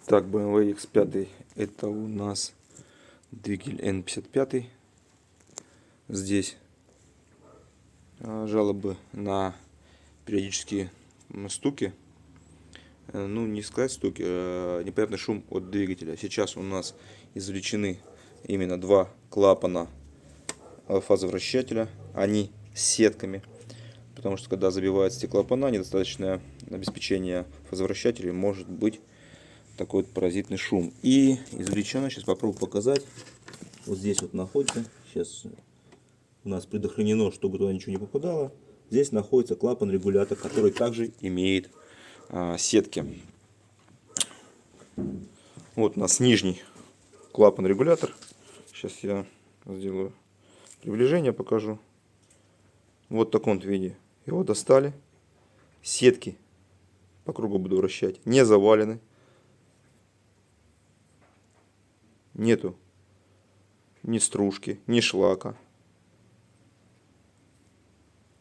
Так, BMW X5 это у нас двигатель N55. Здесь жалобы на периодические стуки. Ну, не сказать стуки, непонятный шум от двигателя. Сейчас у нас извлечены именно два клапана фазовращателя. Они с сетками. Потому что когда забиваются эти клапана, недостаточное обеспечение фазовращателей, может быть такой вот паразитный шум. И извлечено, сейчас попробую показать. Вот здесь вот находится, сейчас у нас предохранено, чтобы туда ничего не попадало. Здесь находится клапан-регулятор, который также имеет сетки. Вот у нас нижний клапан-регулятор. Сейчас я сделаю приближение, покажу. Вот в таком виде его достали. Сетки по кругу буду вращать, не завалены. Нету ни стружки, ни шлака.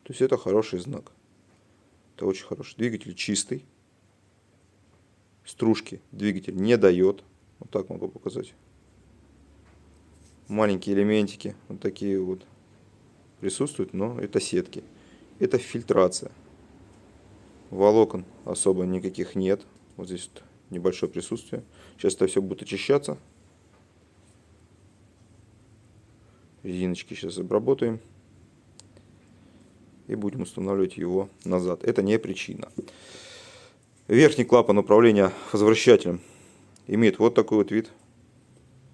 То есть это хороший знак. Это очень хороший. Двигатель чистый. Стружки двигатель не дает. Вот так могу показать. Маленькие элементики вот такие вот присутствуют, но это сетки. Это фильтрация. Волокон особо никаких нет. Вот здесь вот небольшое присутствие. Сейчас это все будет очищаться. Резиночки сейчас обработаем. И будем устанавливать его назад. Это не причина. Верхний клапан управления фазовращателем имеет вот такой вот вид.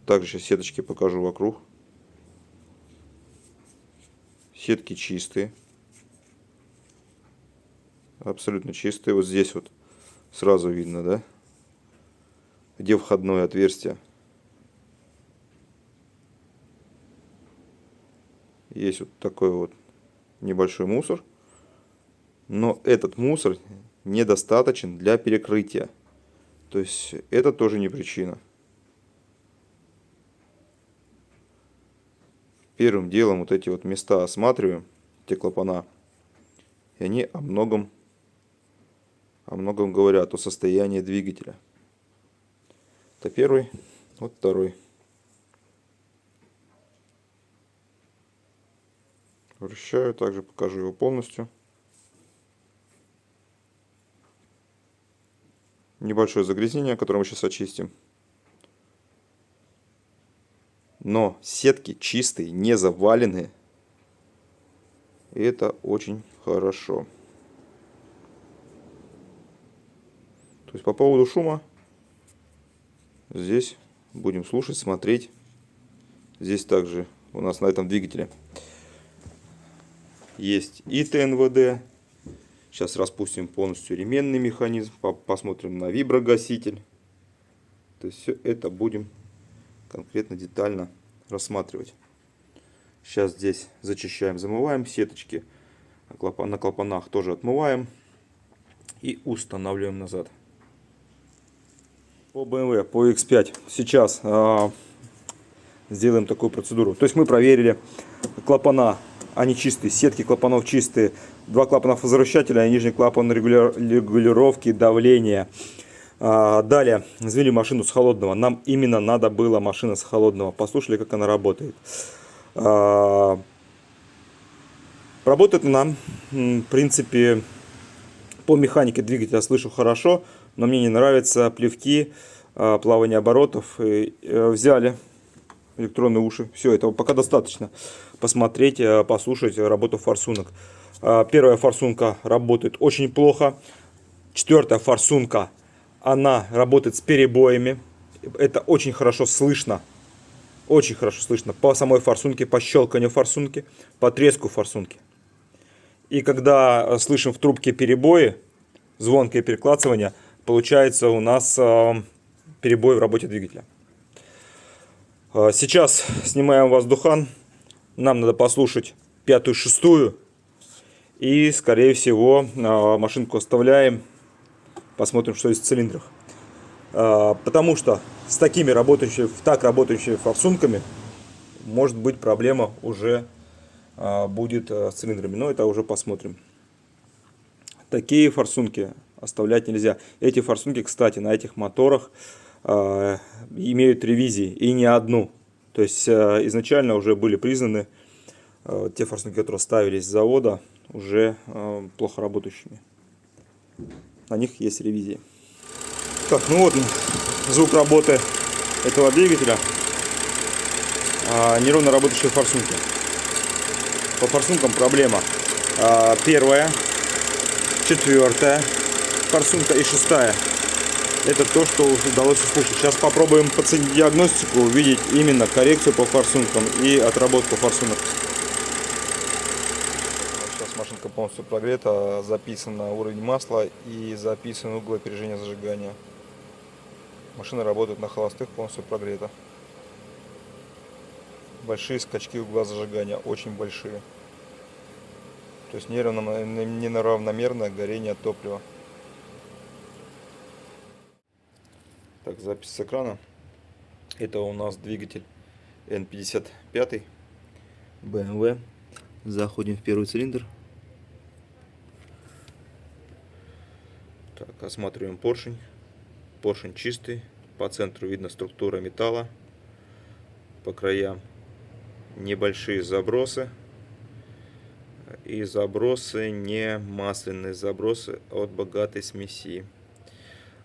Также сейчас сеточки покажу вокруг. Сетки чистые. Абсолютно чистые. Вот здесь вот сразу видно, да? Где входное отверстие. Есть вот такой вот небольшой мусор. Но этот мусор недостаточен для перекрытия. То есть это тоже не причина. Первым делом вот эти вот места осматриваем, те клапана. И они о многом говорят о состоянии двигателя. Это первый, вот второй. Вращаю, также покажу его полностью. Небольшое загрязнение, которое мы сейчас очистим. Но сетки чистые, не заваленные. И это очень хорошо. То есть по поводу шума. Здесь будем слушать, смотреть. Здесь также у нас на этом двигателе есть и ТНВД. Сейчас распустим полностью ременный механизм. Посмотрим на виброгаситель. То есть все это будем конкретно детально рассматривать. Сейчас здесь зачищаем, замываем сеточки. На клапанах тоже отмываем. И устанавливаем назад. По BMW, по X5. Сейчас сделаем такую процедуру. То есть мы проверили клапана. Они чистые, сетки клапанов чистые. Два клапана фазовращателя и нижний клапан регулировки давления. Далее завели машину с холодного. Нам именно надо было машина с холодного. Послушали, как она работает. Работает она, в принципе, по механике двигателя слышу хорошо, но мне не нравятся плевки, плавание оборотов. Взяли электронные уши. Все, этого пока достаточно. Посмотреть, послушать работу форсунок. Первая форсунка работает очень плохо. Четвертая форсунка, она работает с перебоями. Это очень хорошо слышно. Очень хорошо слышно по самой форсунке, по щелканью форсунки, по треску форсунки. И когда слышим в трубке перебои, звонкое переклацывание, получается у нас перебой в работе двигателя. Сейчас снимаем воздухан. Нам надо послушать пятую, шестую. И, скорее всего, машинку оставляем. Посмотрим, что есть в цилиндрах. Потому что с такими работающими форсунками может быть проблема уже будет с цилиндрами. Но это уже посмотрим. Такие форсунки оставлять нельзя. Эти форсунки, кстати, на этих моторах имеют ревизии, и не одну. То есть изначально уже были признаны те форсунки, которые ставились с завода, уже плохо работающими. На них есть ревизии. Так, ну вот звук работы этого двигателя. Неровно работающие форсунки. По форсункам проблема. Первая, четвертая форсунка и шестая. Это то, что удалось услышать. Сейчас попробуем подценить диагностику, увидеть именно коррекцию по форсункам и отработку форсунок. Сейчас машинка полностью прогрета, записан уровень масла и записан угол опережения зажигания. Машина работает на холостых, полностью прогрета. Большие скачки угла зажигания, очень большие. То есть неравномерное горение топлива. Так, запись с экрана. Это у нас двигатель N55 BMW. Заходим в первый цилиндр. Так, осматриваем поршень. Поршень чистый. По центру видно структура металла. По краям небольшие забросы. И забросы не масляные, забросы от богатой смеси.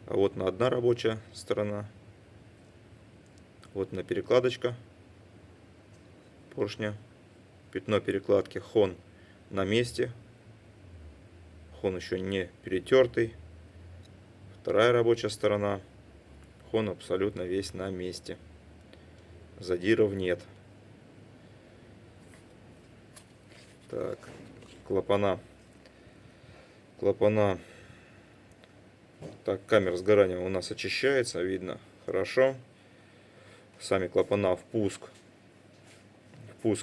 А вот на одна рабочая сторона. Вот на перекладочка поршня. Пятно перекладки, хон на месте. Хон еще не перетертый. Вторая рабочая сторона. Хон абсолютно весь на месте. Задиров нет. Так, клапана. Так, камера сгорания у нас очищается, видно хорошо. Сами клапана впуск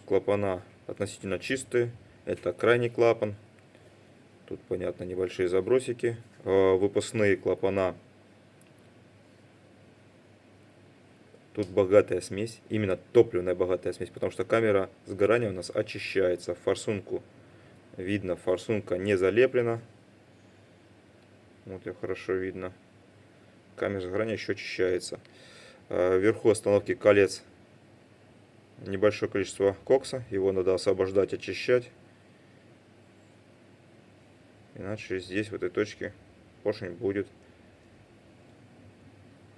клапана относительно чистые. Это крайний клапан. Тут, понятно, небольшие забросики. Выпускные клапана. Тут богатая смесь. Именно топливная богатая смесь. Потому что камера сгорания у нас очищается. Форсунку видно. Форсунка не залеплена. Вот ее хорошо видно. Камера сгорания еще очищается. Вверху остановки колец небольшое количество кокса. Его надо освобождать, очищать. Иначе здесь, в этой точке, поршень будет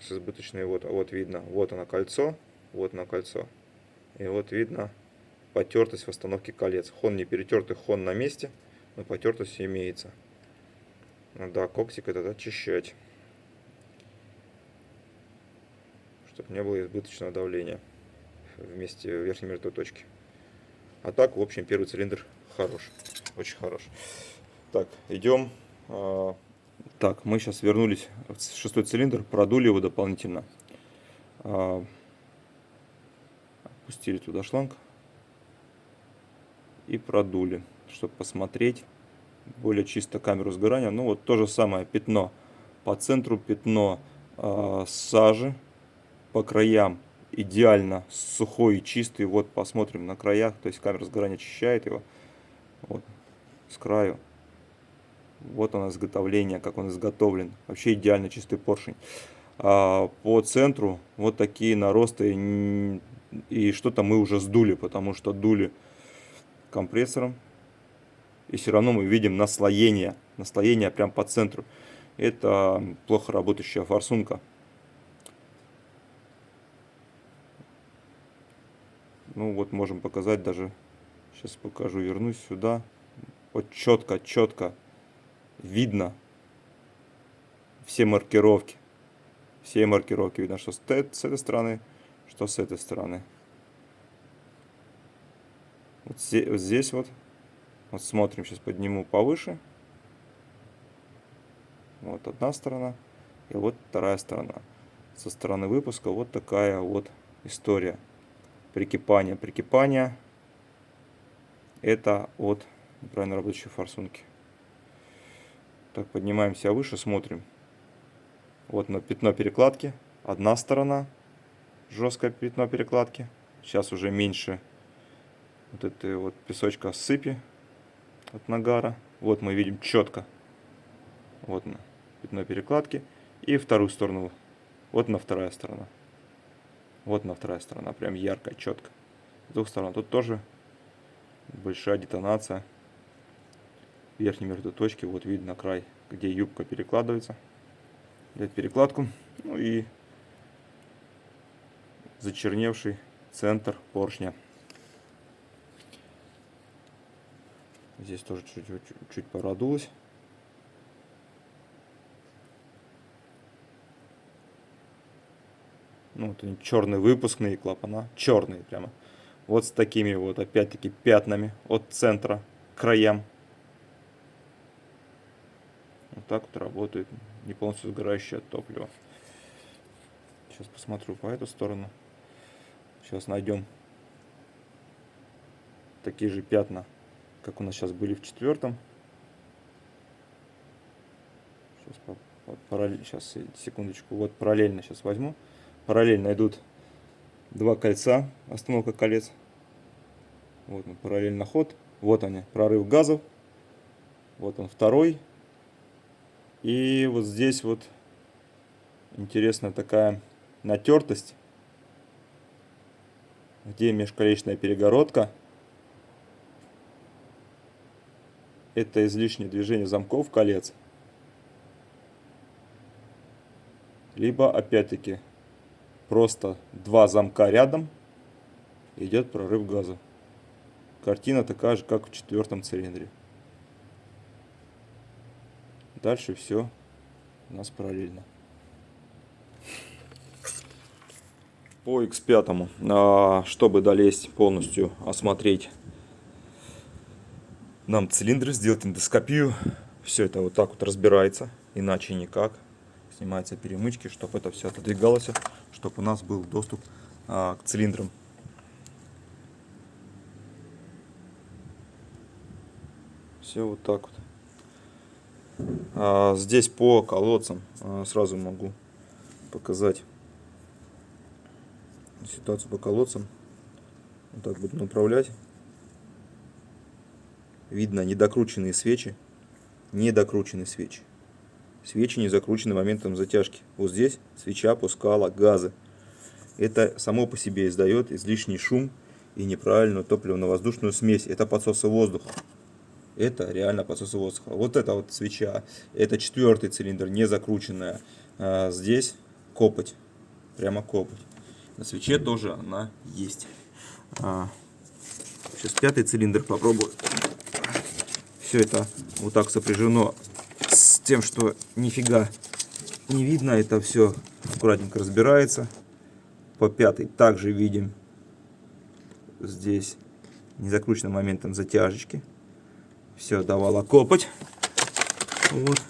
с избыточной. Вот видно. Вот оно кольцо. Вот оно кольцо. И вот видно потертость в остановке колец. Хон не перетертый, хон на месте. Но потертость имеется. Надо коксик этот очищать, чтобы не было избыточного давления вместе в верхней мертвой точке. А так, в общем, первый цилиндр хорош. Очень хорош. Так, идем. Так, мы сейчас вернулись в шестой цилиндр, продули его дополнительно. Опустили туда шланг и продули, чтобы посмотреть более чисто камеру сгорания. Ну вот то же самое пятно по центру, пятно сажи по краям идеально сухой и чистый. Вот посмотрим на краях, то есть камера сгорания очищает его. Вот с краю. Вот оно изготовление, как он изготовлен. Вообще идеально чистый поршень. По центру вот такие наросты. И что-то мы уже сдули, потому что дули компрессором. И все равно мы видим наслоение. Наслоение прям по центру. Это плохо работающая форсунка. Ну вот можем показать даже. Сейчас покажу, вернусь сюда. Вот четко видно все маркировки. Все маркировки видно, что с этой стороны, что с этой стороны. Вот здесь вот. Вот смотрим, сейчас подниму повыше. Вот одна сторона. И вот вторая сторона. Со стороны выпуска вот такая вот история. Прикипание. Это от неправильно работающей форсунки. Так, поднимаемся выше, смотрим. Вот на пятно перекладки. Одна сторона. Жесткое пятно перекладки. Сейчас уже меньше вот этой вот песочка сыпи от нагара. Вот мы видим четко. Вот на пятно перекладки. И вторую сторону Вот на вторая сторона. Вот на вторая сторона. Прям ярко, четко. С двух сторон. Тут тоже большая детонация. Верхние между точки. Вот видно край, где юбка перекладывается. Взять перекладку. Ну и зачерневший центр поршня. Здесь тоже чуть продулось. Ну, вот они черные выпускные клапана. Черные прямо. Вот с такими вот опять-таки пятнами от центра к краям. Вот так вот работает не полностью сгорающее топливо. Сейчас посмотрю по эту сторону. Сейчас найдем такие же пятна, как у нас сейчас были в четвертом. Сейчас, вот, сейчас секундочку. Вот параллельно сейчас возьму. Параллельно идут два кольца, остановка колец. Вот он, параллельно ход. Вот они, прорыв газов. Вот он второй. И вот здесь вот интересная такая натертость, где межколечная перегородка. Это излишнее движение замков колец. Либо опять-таки просто два замка рядом, идет прорыв газа. Картина такая же, как в четвертом цилиндре. Дальше все у нас параллельно. По X5, чтобы долезть полностью, осмотреть нам цилиндры, сделать эндоскопию, все это вот так вот разбирается, иначе никак. Снимаются перемычки, чтобы это все отодвигалось, чтобы у нас был доступ к цилиндрам. Все вот так вот. Здесь по колодцам сразу могу показать ситуацию по колодцам. Вот так буду направлять. Видно недокрученные свечи. Недокрученные свечи. Свечи не закручены моментом затяжки. Вот здесь свеча пускала газы. Это само по себе издает излишний шум и неправильную топливно-воздушную смесь. Это подсосы воздуха. Это реально подсосы воздуха. Вот эта вот свеча, это четвертый цилиндр, не закрученная. Здесь копоть, прямо копоть. На свече тоже она есть. Сейчас пятый цилиндр попробую. Все это вот так сопряжено с тем, что нифига не видно. Это все аккуратненько разбирается. По пятой также видим здесь не закрученным моментом затяжечки. Все давала копоть. Вот.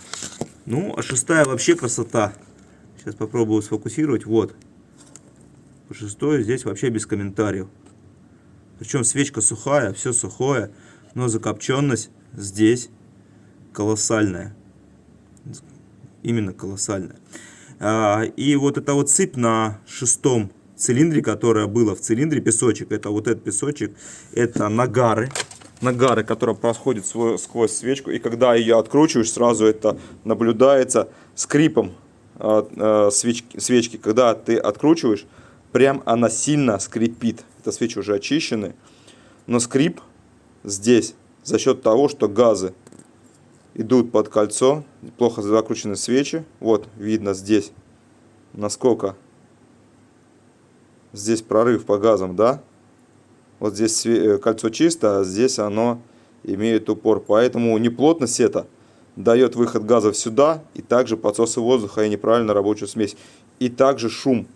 Ну, а шестая вообще красота. Сейчас попробую сфокусировать. Вот. По шестой здесь вообще без комментариев. Причем свечка сухая, все сухое. Но закопченность здесь колоссальная. Именно колоссальная. И вот эта вот сыпь на шестом цилиндре, которая была в цилиндре, песочек. Это вот этот песочек. Это нагары. Нагары, которая проходит сквозь свечку, и когда ее откручиваешь, сразу это наблюдается скрипом свечки. Когда ты откручиваешь, прям она сильно скрипит. Это свечи уже очищены, но скрип здесь за счет того, что газы идут под кольцо, плохо закручены свечи. Вот видно здесь, насколько здесь прорыв по газам, да? Вот здесь кольцо чисто, а здесь оно имеет упор. Поэтому неплотность это дает выход газов сюда, и также подсосы воздуха и неправильно рабочую смесь. И также шум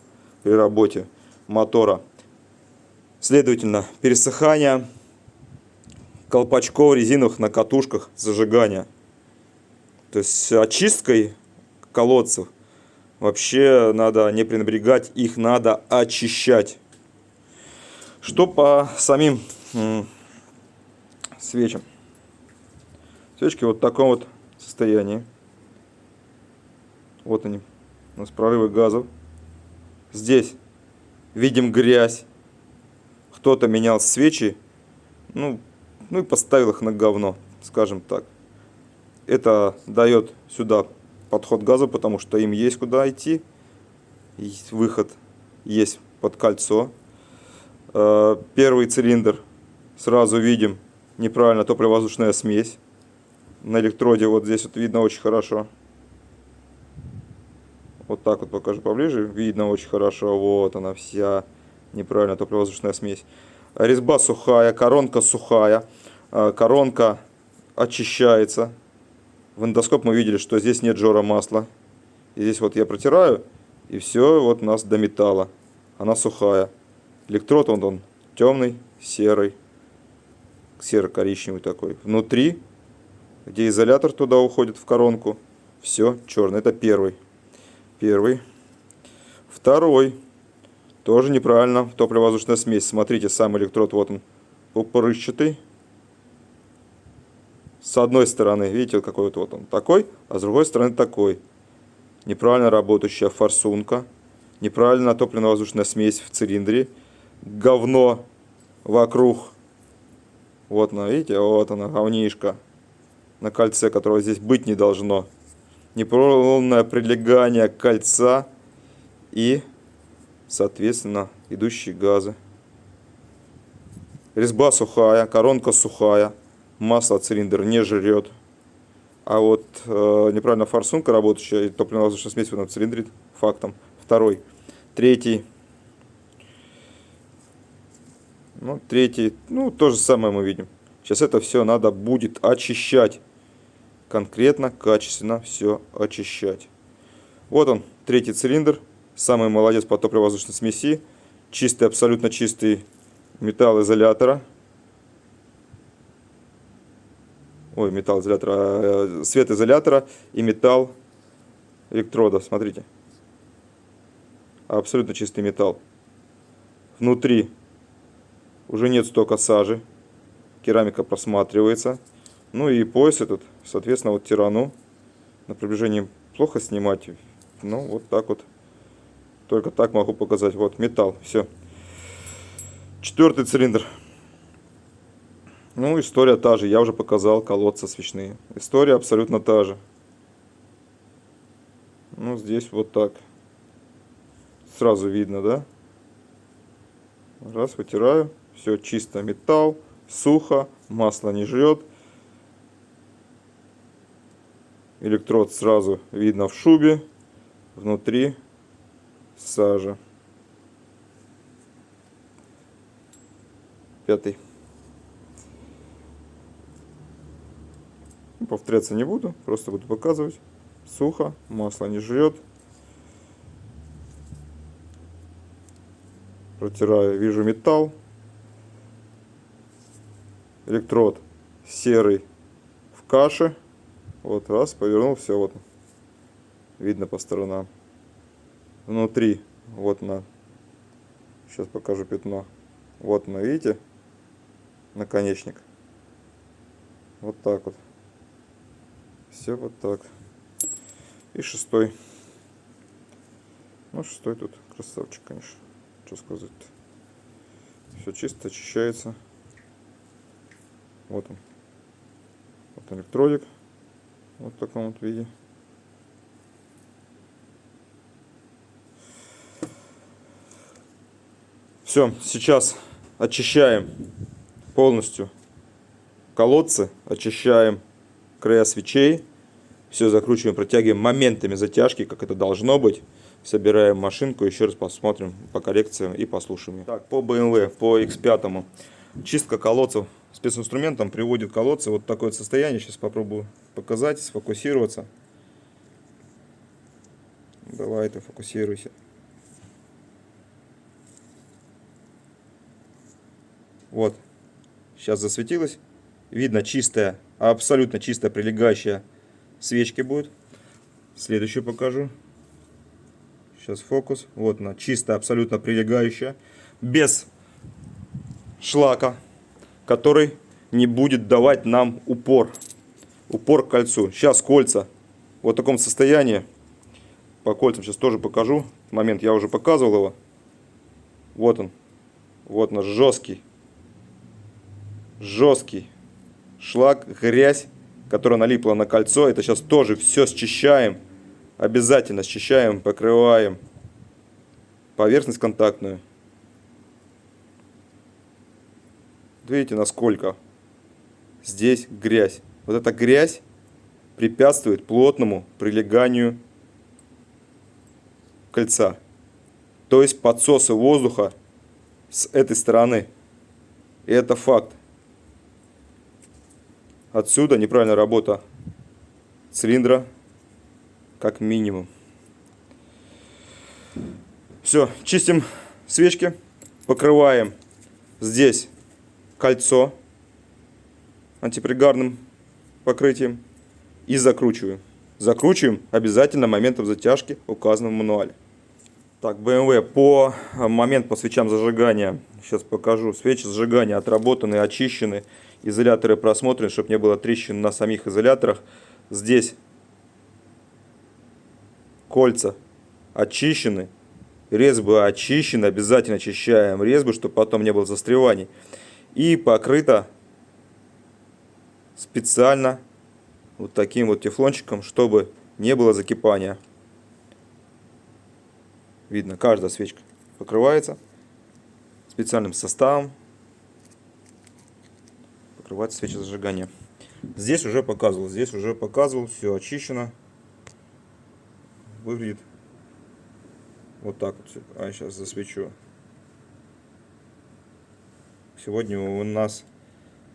при работе мотора. Следовательно, пересыхание колпачков резиновых на катушках зажигания. То есть очисткой колодцев вообще надо не пренебрегать, их надо очищать. Что по самим свечам? Свечки вот в таком вот состоянии. Вот они, у нас прорывы газов. Здесь видим грязь. Кто-то менял свечи, ну и поставил их на говно, скажем так. Это дает сюда подход газа, потому что им есть куда идти. выход есть под кольцо. Первый цилиндр, сразу видим, неправильно топливо-воздушная смесь. На электроде вот здесь вот видно очень хорошо. Вот так вот покажу поближе. Видно очень хорошо. Вот она вся неправильная топливо-воздушная смесь. Резьба сухая, коронка сухая. Коронка очищается. В эндоскоп мы видели, что здесь нет жора масла. И здесь вот я протираю, и все вот у нас до металла. Она сухая. Электрод он темный, серый. Серо-коричневый такой. Внутри, где изолятор туда уходит в коронку, все черное. Это первый. Второй. Тоже неправильно. Топливо-воздушная смесь. Смотрите, сам электрод вот он пупырчатый. С одной стороны, видите, какой вот он такой, а с другой стороны такой. Неправильно работающая форсунка. Неправильно топливно-воздушная смесь в цилиндре. Говно вокруг. Вот она, видите, вот она, говнишко. На кольце, которого здесь быть не должно. Неполное прилегание кольца и, соответственно, идущие газы. Резьба сухая, коронка сухая. Масло цилиндр не жрет. А вот неправильно форсунка работающая и топливно-воздушная смесь в этом цилиндре фактом. Второй. Третий. Третий. То же самое мы видим. Сейчас это все надо будет очищать. Конкретно, качественно все очищать. Вот он, третий цилиндр. Самый молодец по топливо-воздушной смеси. Чистый, абсолютно чистый металл изолятора. Ой, металл изолятора, свет изолятора и металл электрода. Смотрите. Абсолютно чистый металл. Внутри уже нет стока сажи. Керамика просматривается. Ну и пояс этот, соответственно, вот тирану. На приближении плохо снимать. Вот так вот. Только так могу показать. Вот металл. Все. Четвертый цилиндр. История та же. Я уже показал колодцы свечные. История абсолютно та же. Здесь вот так. Сразу видно, да? Раз, вытираю. Все чисто. Металл. Сухо. Масло не жрет. Электрод сразу видно в шубе. Внутри сажа. Пятый. Повторяться не буду, просто буду показывать. Сухо, масло не жрет. Протираю, вижу металл. Электрод серый в каше. Вот раз, повернул, все, вот. Видно по сторонам. Внутри, вот на. Сейчас покажу пятно. Вот на, видите? Наконечник. Вот так вот. Все вот так. И шестой. Шестой тут красавчик, конечно. Что сказать-то. Все чисто, очищается. Вот он. Вот электродик. Вот в таком вот виде. Все, сейчас очищаем полностью колодцы, очищаем края свечей, все закручиваем, протягиваем моментами затяжки, как это должно быть. Собираем машинку, еще раз посмотрим по коррекциям и послушаем. Так, по BMW, по X5. Чистка колодцев специнструментом приводит колодцы вот в такое состояние. Сейчас попробую показать, сфокусироваться. Давай ты фокусируйся. Вот, сейчас засветилось. Видно чистая, абсолютно чистая прилегающая свечки будет. Следующую покажу. Сейчас фокус. Вот она, чистая, абсолютно прилегающая. Без шлака, который не будет давать нам упор. Упор к кольцу. Сейчас кольца вот в таком состоянии. По кольцам сейчас тоже покажу. Момент я уже показывал его. Вот он. Вот он, жесткий. Жесткий шлак, грязь, которая налипла на кольцо. Это сейчас тоже все счищаем. Обязательно счищаем, покрываем поверхность контактную. Видите, насколько здесь грязь. Вот эта грязь препятствует плотному прилеганию кольца. То есть подсосы воздуха с этой стороны. И это факт. Отсюда неправильная работа цилиндра как минимум. Все, чистим свечки, покрываем здесь кольцо антипригарным покрытием и закручиваем. Закручиваем обязательно моментом затяжки, указанным в мануале. Так, BMW по свечам зажигания. Сейчас покажу. Свечи зажигания отработаны, очищены. Изоляторы просмотрены, чтобы не было трещин на самих изоляторах. Здесь кольца очищены. Резьбы очищены. Обязательно очищаем резьбы, чтобы потом не было застреваний. И покрыто специально вот таким вот тефлончиком, чтобы не было закипания. Видно, каждая свечка покрывается специальным составом. Покрывается свечи зажигания. Здесь уже показывал, все очищено. Выглядит вот так вот. А сейчас засвечу. Сегодня у нас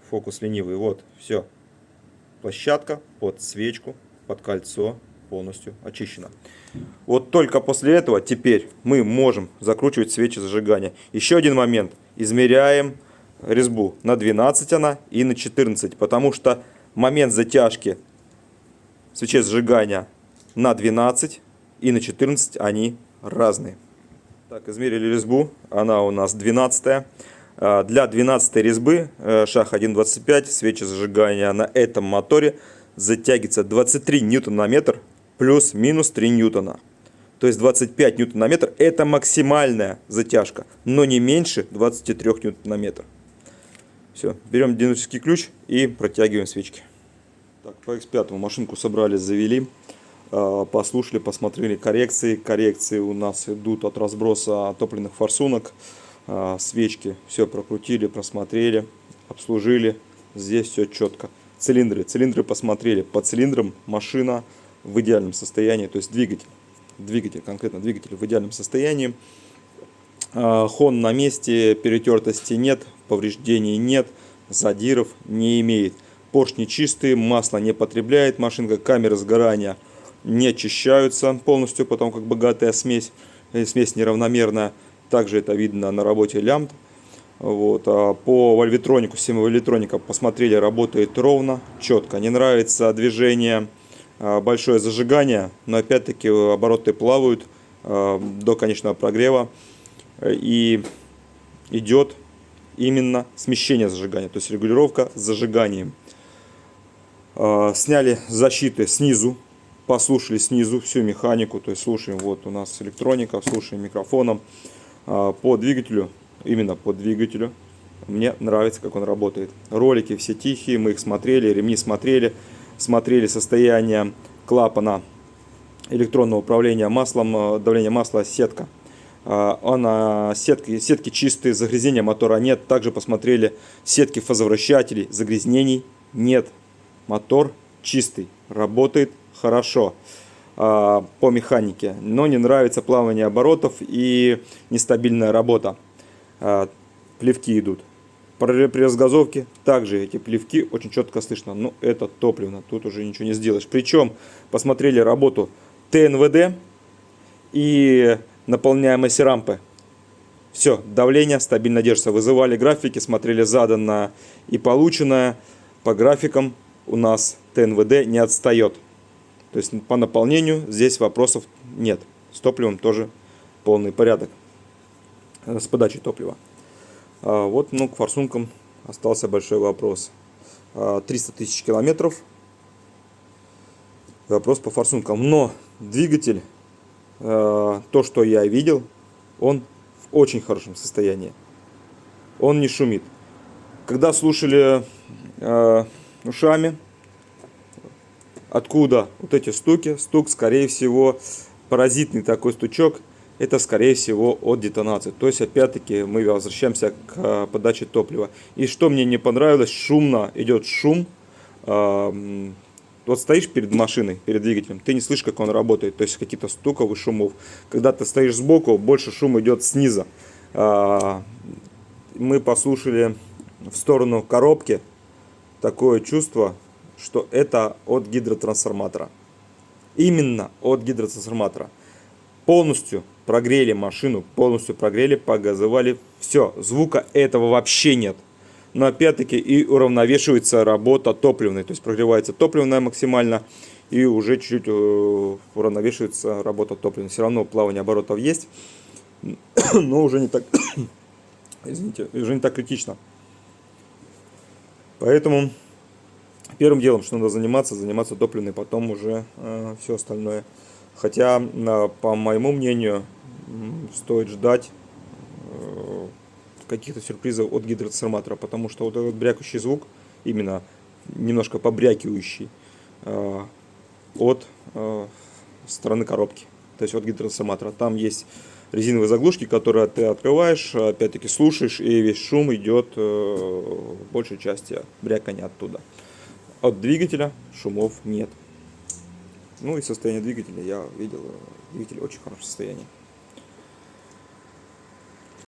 фокус ленивый. Вот, все. Площадка под свечку, под кольцо полностью очищена. Вот только после этого теперь мы можем закручивать свечи зажигания. Еще один момент. Измеряем резьбу на 12 она и на 14. Потому что момент затяжки свечей зажигания на 12 и на 14 они разные. Так, измерили резьбу. Она у нас 12. Для 12 резьбы шаг 1.25 свечи зажигания на этом моторе затягивается 23 ньютона на метр плюс-минус 3 ньютона. То есть 25 ньютон на метр это максимальная затяжка, но не меньше 23 ньютон на метр. Все, берем динамический ключ и протягиваем свечки. Так, по X5 машинку собрали, завели, послушали, посмотрели коррекции. Коррекции у нас идут от разброса топливных форсунок. Свечки все прокрутили, просмотрели, обслужили. Здесь все четко. Цилиндры посмотрели. По цилиндрам машина в идеальном состоянии. То есть двигатель, конкретно двигатель в идеальном состоянии. Хон на месте, перетертости нет, повреждений нет, задиров не имеет. Поршни чистые, масло не потребляет машинка, камеры сгорания не очищаются полностью, потому как богатая смесь неравномерная. Также это видно на работе лямбд. Вот. По вольветронику, система вольветроника посмотрели, работает ровно, четко. Не нравится движение, большое зажигание, но опять-таки обороты плавают до конечного прогрева. И идет именно смещение зажигания, то есть регулировка с зажиганием. Сняли защиты снизу, послушали снизу всю механику, то есть слушаем, вот у нас электроника, слушаем микрофоном. По двигателю, именно по двигателю, мне нравится, как он работает. Ролики все тихие, мы их смотрели, ремни смотрели состояние клапана электронного управления маслом, давление масла, сетка. Сетки чистые, загрязнения мотора нет. Также посмотрели сетки фазовращателей, загрязнений нет. Мотор чистый, работает хорошо по механике, но не нравится плавание оборотов и нестабильная работа. Плевки идут. При разгазовке также эти плевки очень четко слышно. Но это топливно, тут уже ничего не сделаешь. Причем посмотрели работу ТНВД и наполняемость рампы. Все, давление стабильно держится. Вызывали графики, смотрели заданное и полученное. По графикам у нас ТНВД не отстает. То есть по наполнению здесь вопросов нет. С топливом тоже полный порядок. С подачей топлива. Вот, к форсункам остался большой вопрос. 300 тысяч километров. Вопрос по форсункам. Но двигатель, то, что я видел, он в очень хорошем состоянии. Он не шумит. Когда слушали ушами, откуда вот эти стуки, стук, скорее всего, паразитный такой стучок, это скорее всего от детонации. То есть опять-таки мы возвращаемся к подаче топлива. И что мне не понравилось, шумно идет шум. Вот стоишь перед машиной, перед двигателем, ты не слышишь, как он работает, то есть каких-то стуков и шумов. Когда ты стоишь сбоку, больше шум идет снизу. Мы послушали в сторону коробки, такое чувство, что это от гидротрансформатора. Именно от гидротрансформатора. Полностью прогрели машину, полностью прогрели, погазовали. Все, звука этого вообще нет. Но опять-таки и уравновешивается работа топливной. То есть прогревается топливная максимально и уже чуть-чуть уравновешивается работа топливной. Все равно плавание оборотов есть, но уже не так, извините, уже не так критично. Поэтому первым делом, что надо заниматься топливной, потом уже все остальное. Хотя, по моему мнению, стоит ждать каких-то сюрпризов от гидротрансформатора, потому что вот этот брякающий звук, именно немножко побрякивающий, от стороны коробки, то есть от гидротрансформатора. Там есть резиновые заглушки, которые ты открываешь, опять-таки слушаешь, и весь шум идет в большей части брякания оттуда. От двигателя шумов нет. Ну и состояние двигателя я видел, двигатель в очень хорошем состоянии.